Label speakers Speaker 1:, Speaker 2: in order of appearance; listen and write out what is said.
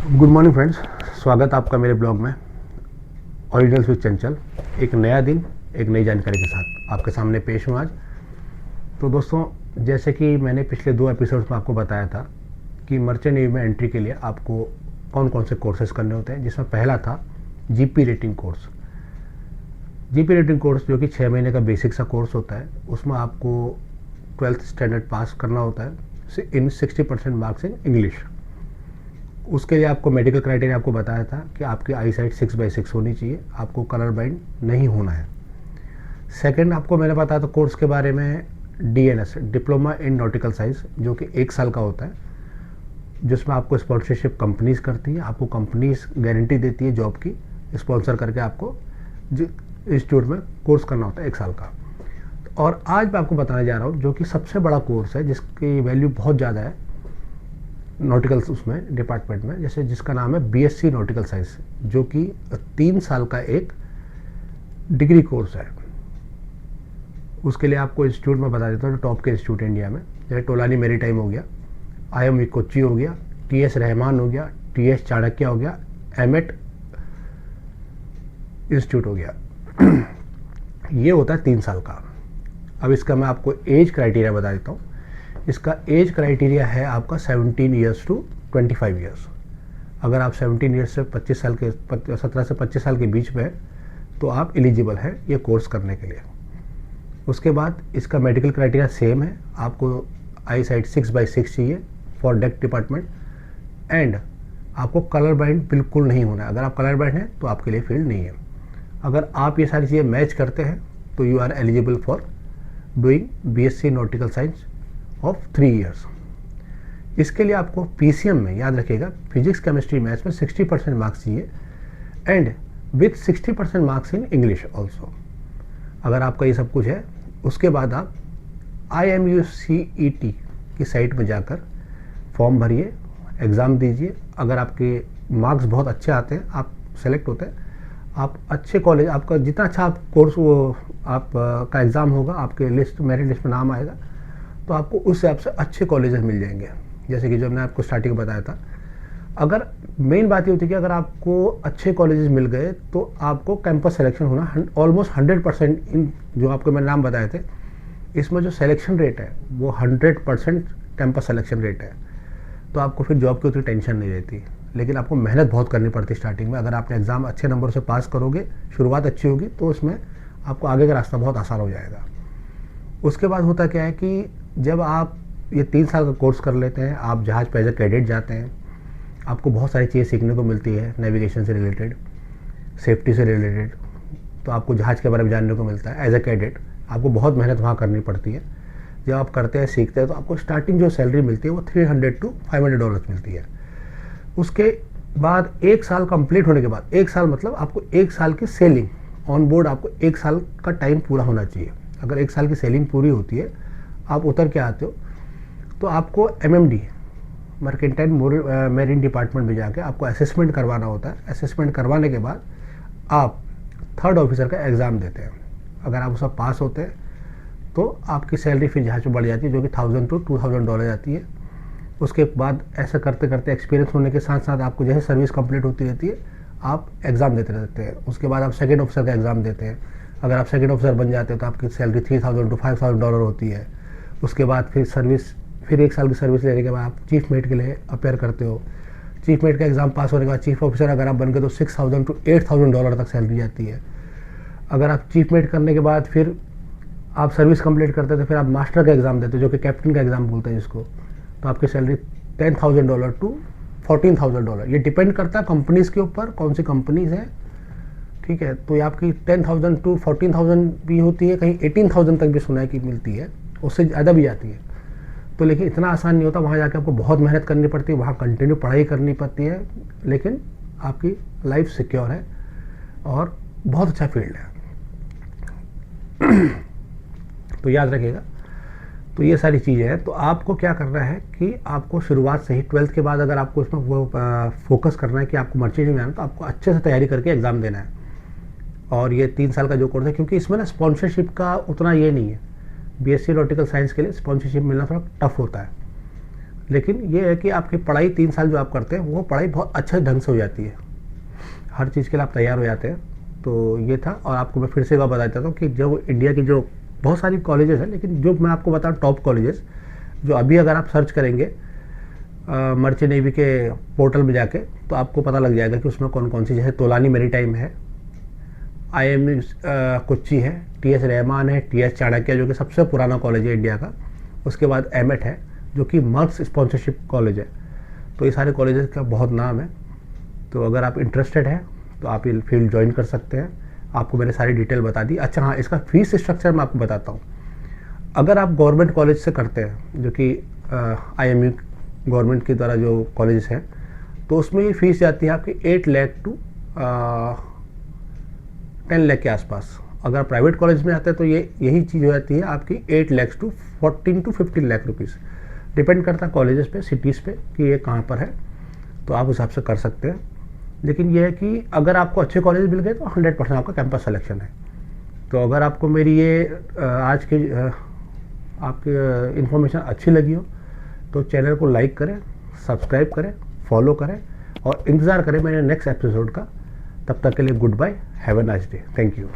Speaker 1: Good morning friends, स्वागत आपका मेरे ब्लॉग में ओरिजिनल्स विद चंचल। एक नया दिन एक नई जानकारी के साथ आपके सामने पेश हूँ आज। तो दोस्तों, जैसे कि मैंने पिछले 2 एपिसोड्स में आपको बताया था कि मर्चेंट नेवी में एंट्री के लिए आपको कौन कौन से कोर्सेज करने होते हैं, जिसमें पहला था GP rating course. GP rating course जो कि 6 महीने का बेसिक सा कोर्स होता है, उसमें आपको 12th स्टैंडर्ड पास करना होता है इन 60% मार्क्स इन इंग्लिश। उसके लिए आपको मेडिकल क्राइटेरिया आपको बताया था कि आपकी आई साइट 6/6 होनी चाहिए, आपको कलर बाइंड नहीं होना है। सेकंड, आपको मैंने बताया था कोर्स के बारे में DNS, diploma in nautical science, जो कि 1 साल का होता है, जिसमें आपको स्पॉन्सरशिप कंपनीज करती है, आपको कंपनीज गारंटी देती है जॉब की, स्पॉन्सर करके आपको इंस्टीट्यूट में कोर्स करना होता है 1 साल का। और आज मैं आपको बताने जा रहा हूँ जो कि सबसे बड़ा कोर्स है, जिसकी वैल्यू बहुत ज़्यादा है नॉटिकल्स उसमें डिपार्टमेंट में, जैसे जिसका नाम है बीएससी नॉटिकल साइंस, जो कि 3 साल का एक डिग्री कोर्स है। उसके लिए आपको इंस्टीट्यूट में बता देता हूँ, जो टॉप के इंस्टीट्यूट इंडिया में, जैसे टोलानी मेरीटाइम हो गया, IME कोच्चि हो गया, TS रहमान हो गया, TS चाणक्य हो गया, एमेट इंस्टीट्यूट हो गया। ये होता है 3 साल का। अब इसका मैं आपको एज क्राइटेरिया बता देता हूँ। इसका एज क्राइटेरिया है आपका 17 ईयर्स टू 25 ईयर्स। अगर आप 17 ईयर्स से 25 साल के 17 से 25 साल के बीच में, तो आप एलिजिबल हैं ये कोर्स करने के लिए। उसके बाद इसका मेडिकल क्राइटेरिया सेम है, आपको आई साइट 6/6 चाहिए फॉर डेक डिपार्टमेंट, एंड आपको कलर बाइंड बिल्कुल नहीं होना है। अगर आप कलर बाइंड हैं तो आपके लिए फील्ड नहीं है। अगर आप ये सारी चीज़ें मैच करते हैं तो you are eligible for doing BSc nautical science of 3 years. इसके लिए आपको PCM में, याद रखिएगा, फिजिक्स केमिस्ट्री मैथ्स में 60% मार्क्स चाहिए, and with 60% marks in English also. अगर आपका ये सब कुछ है, उसके बाद आप IMUCET की साइट में जाकर फॉर्म भरिए, एग्ज़ाम दीजिए। अगर आपके मार्क्स बहुत अच्छे आते हैं, आप सेलेक्ट होते हैं, आप अच्छे कॉलेज, आपका जितना अच्छा आप कोर्स वो आप का एग्ज़ाम होगा, आपके लिस्ट मेरिट लिस्ट में नाम आएगा, तो आपको उस हिसाब से अच्छे कॉलेजेस मिल जाएंगे। जैसे कि जो मैंने आपको स्टार्टिंग में बताया था, अगर मेन बात ये होती है कि अगर आपको अच्छे कॉलेजेस मिल गए तो आपको कैंपस सिलेक्शन होना ऑलमोस्ट 100%। इन जो आपको मैंने नाम बताए थे, इसमें जो सिलेक्शन रेट है वो 100% कैंपस सिलेक्शन रेट है। तो आपको फिर जॉब की उतनी टेंशन नहीं रहती, लेकिन आपको मेहनत बहुत करनी पड़ती है स्टार्टिंग में। अगर आपने एग्ज़ाम अच्छे नंबर से पास करोगे, शुरुआत अच्छी होगी, तो उसमें आपको आगे का रास्ता बहुत आसान हो जाएगा। उसके बाद होता क्या है कि जब आप ये 3 साल का कोर्स कर लेते हैं, आप जहाज़ पे एज ए कैडेट जाते हैं, आपको बहुत सारी चीज़ें सीखने को मिलती है, नेविगेशन से रिलेटेड, सेफ्टी से रिलेटेड। तो आपको जहाज़ के बारे में जानने को मिलता है एज ए कैडेट। आपको बहुत मेहनत वहाँ करनी पड़ती है। जब आप करते हैं, सीखते हैं, तो आपको स्टार्टिंग जो सैलरी मिलती है वो $300 to $500 मिलती है। उसके बाद 1 साल कंप्लीट होने के बाद, 1 साल मतलब आपको 1 साल की सेलिंग ऑन बोर्ड, आपको 1 साल का टाइम पूरा होना चाहिए। अगर 1 साल की सेलिंग पूरी होती है, आप उतर के आते हो, तो आपको MMD मर्केंटाइल मेरीन डिपार्टमेंट में जाके आपको असेसमेंट करवाना होता है। असेसमेंट करवाने के बाद आप 3rd ऑफिसर का एग्ज़ाम देते हैं। अगर आप उसका पास होते हैं तो आपकी सैलरी फिर जहाज में बढ़ जाती है, जो कि $1000 to $2000 जाती है। उसके बाद ऐसा करते करते एक्सपीरियंस होने के साथ साथ आपको जैसे सर्विस कंप्लीट होती रहती है, आप एग्ज़ाम देते रहते हैं। उसके बाद आप 2nd ऑफिसर का एग्ज़ाम देते हैं। अगर आप 2nd ऑफिसर बन जाते हैं तो आपकी सैलरी $3000 to $5000 होती है। उसके बाद फिर सर्विस, फिर 1 साल की सर्विस लेने के बाद आप चीफ मेट के लिए अपेयर करते हो। चीफ मेट का एग्ज़ाम पास होने के बाद चीफ ऑफिसर अगर आप बन गए तो $6000 to $8000 तक सैलरी जाती है। अगर आप चीफ मेट करने के बाद फिर आप सर्विस कंप्लीट करते हैं तो फिर आप मास्टर का एग्ज़ाम देते हो, जो कि कैप्टन का एग्ज़ाम बोलते हैं जिसको, तो आपकी सैलरी $10,000 to $14,000, ये डिपेंड करता है कंपनीज़ के ऊपर, कौन सी कंपनीज़ हैं। ठीक है, तो ये आपकी 10,000 to 14,000 भी होती है, कहीं 18,000 तक भी सुना है कि मिलती है, उससे ज़्यादा भी आती है। तो लेकिन इतना आसान नहीं होता, वहाँ जाके आपको बहुत मेहनत करनी पड़ती है, वहाँ कंटिन्यू पढ़ाई करनी पड़ती है, लेकिन आपकी लाइफ सिक्योर है और बहुत अच्छा फील्ड है। तो याद रखिएगा। तो ये सारी चीज़ें हैं। तो आपको क्या करना है कि आपको शुरुआत से ही 12th के बाद अगर आपको इसमें वो फोकस करना है कि आपको मर्चेंट में आना, तो आपको अच्छे से तैयारी करके एग्ज़ाम देना है। और ये 3 साल का जो कोर्स है, क्योंकि इसमें ना स्पॉन्सरशिप का उतना ये नहीं है। BSc नॉटिकल साइंस के लिए स्पॉन्सरशिप मिलना थोड़ा टफ होता है, लेकिन ये है कि आपकी पढ़ाई 3 साल जो आप करते हैं वो पढ़ाई बहुत अच्छे ढंग से हो जाती है, हर चीज़ के लिए आप तैयार हो जाते हैं। तो ये था। और आपको मैं फिर से एक बार बता देता हूँ कि जो इंडिया की जो बहुत सारी कॉलेजेस हैं, लेकिन जो मैं आपको बताऊँ टॉप कॉलेजेस जो अभी अगर आप सर्च करेंगे मर्चेंट नेवी के पोर्टल में जाके, तो आपको पता लग जाएगा कि उसमें कौन कौन सी, जैसे तोलानी मैरीटाइम है, IIM कोच्चि है, TS रहमान है, TS चाणक्य जो कि सबसे पुराना कॉलेज है इंडिया का, उसके बाद एमेट है जो कि मर्क्स स्पॉन्सरशिप कॉलेज है। तो ये सारे कॉलेजेस का बहुत नाम है। तो अगर आप इंटरेस्टेड हैं तो आप ये फील्ड ज्वाइन कर सकते हैं। आपको मैंने सारी डिटेल बता दी। अच्छा हाँ, इसका फीस स्ट्रक्चर मैं आपको बताता हूँ। अगर आप गवर्नमेंट कॉलेज से करते हैं, जो कि IMU गवर्नमेंट के द्वारा जो कॉलेज हैं, तो उसमें ये फीस जाती है आपकी 8 लाख टू 10 लाख के आसपास। अगर प्राइवेट कॉलेज में आते हैं तो ये यही चीज़ हो जाती है आपकी 8 lakh to 14 to 15 lakh rupees. Depend करता है कॉलेजेस पे, सिटीज़ पे कि ये कहाँ पर है, तो आप उस हिसाब से कर सकते हैं। लेकिन ये है कि अगर आपको अच्छे कॉलेज मिल गए तो 100% आपका कैंपस सिलेक्शन है। तो अगर आपको मेरी ये आज की आपकी इन्फॉर्मेशन अच्छी लगी हो तो चैनल को लाइक करें, सब्सक्राइब करें, फॉलो करें और इंतज़ार करें मेरे नेक्स्ट एपिसोड का। तब तक के लिए goodbye, have a nice day, thank you.